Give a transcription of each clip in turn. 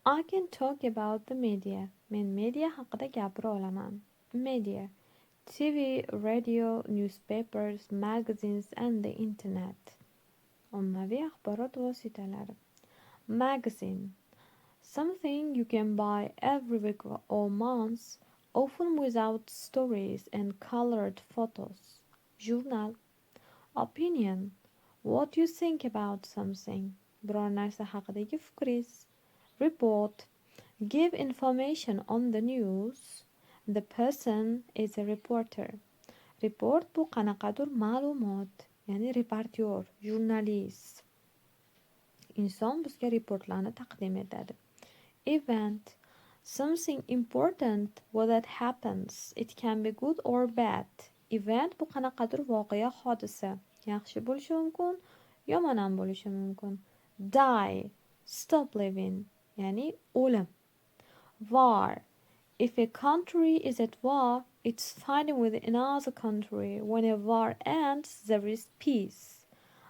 I can talk about the media. Men media haqida gapira olaman. Media. TV, radio, newspapers, magazines and the internet. Ommaviy axborot vositalari. Magazine. Something you can buy every week or month, often without stories and colored photos. Journal. Opinion. What you think about something. Biror narsa haqidagi fikringiz. Report. Give information on the news. The person is a reporter. Report bu qanaqadir ma'lumot, ya'ni reportyor, jurnalist. Inson bizga reportlarni taqdim etadi. Event. Something important that happens. It can be good or bad. Event bu qanaqadir voqea, hodisa. Yaxshi bo'lishi mumkin, yomon ham bo'lishi mumkin. Die. Stop living. Ya'ni o'lim. War. If a country is at war, it's fighting with another country. When a war ends, there is peace.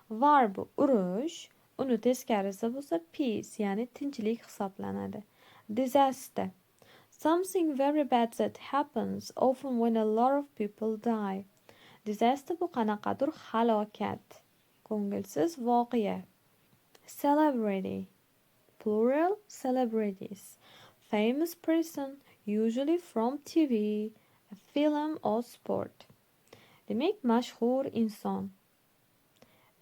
War bu urush, uni teskarisi bo'lsa peace, ya'ni tinchlik hisoblanadi. Disaster. Something very bad that happens often when a lot of people die. Disaster bu qanaqadir halokat, ko'ngilsiz voqea. Celebrity. Plural celebrities. Famous person, usually from TV, a film or sport. Demek mashhur inson.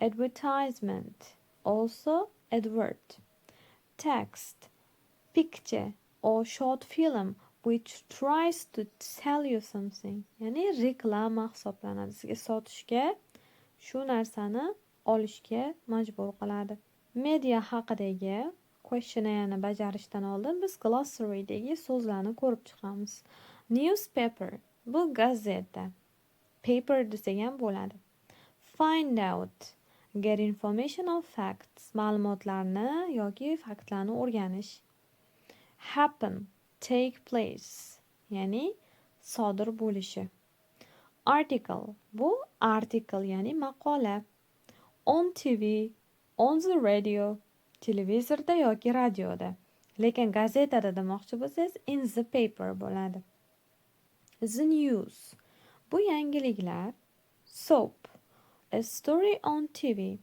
Advertisement, also advert. Text, picture or short film which tries to tell you something. Ya'ni reklama hisoblanadi. Sizga sotishga, shu narsani olishga majbur qiladi. Media haqidagi questionnaireni bajarishdan oldin biz glossary'dagi so'zlarni ko'rib chiqamiz. Newspaper bu gazeta. Paper desak ham bo'ladi. Find out. Get information of facts. Ma'lumotlarni yoki faktlarni o'rganish. Happen. Take place. Ya'ni sodir bo'lishi. Article bu article ya'ni maqola. On TV, on the radio. Televizorda yoki radioda. Lekin gazetada demoqchi bo'lsangiz in the paper bo'ladi. The news. Bu yangiliklar. Soap. A story on TV.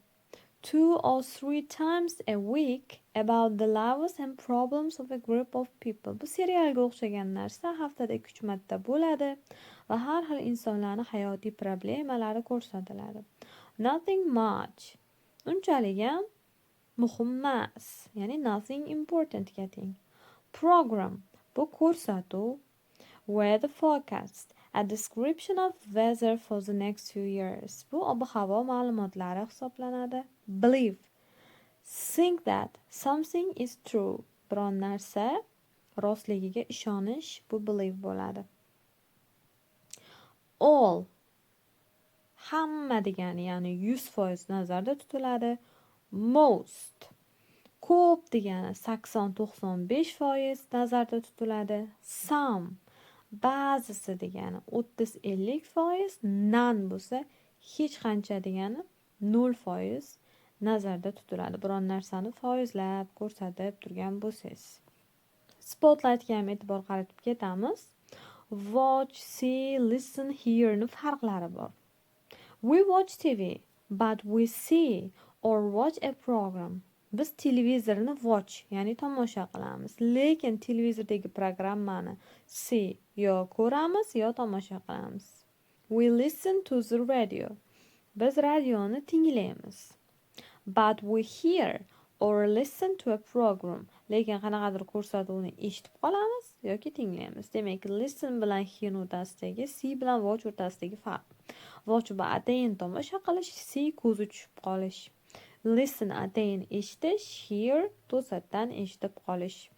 2 or 3 times a week about the lives and problems of a group of people. Bu serialga o'xshagan narsa haftada 2-3 marta bo'ladi va har xil insonlarning hayotiy problemalari ko'rsatiladi. Nothing much. Unchalik ham muhim emas, ya'ni nothing important getting. Program bu ko'rsatuv. Weather forecast, a description of weather for the next few years. Bu ob-havo ma'lumotlari hisoblanadi. Believe, think that something is true. Biron narsa rostligiga ishonish, bu believe bo'ladi. All, hamma degani, ya'ni 100% nazarda tutiladi. Most, ko'p degani 80-95% nazarda tutiladi. Some, ba'zisi degani 30-50%, none bo'lsa hech qancha degani 0% nazarda tutiladi. Biron narsani foizlab ko'rsatib turgan bo'lsangiz. Spotlightga ham e'tibor qaratib ketamiz. Watch, see, listen, hear ni farqlari bor. We watch TV, but we see or watch a program. Biz televizorni watch, ya'ni tomosha qilamiz. Lekin televizordagi programmani see yo ko'ramiz yo tomosha qilamiz. We listen to the radio. Biz radioni tinglaymiz. But we hear or listen to a program. Lekin qanaqadir ko'rsatuvni eshitib qolamiz yoki tinglaymiz. Demak, listen bilan hear o'rtasidagi, see bilan watch o'rtasidagi farq. Watch bu atayin tomosha qilish, see ko'zi tushib qolish. Listen atayin eshitish, hear to'satdan eshitib qolish.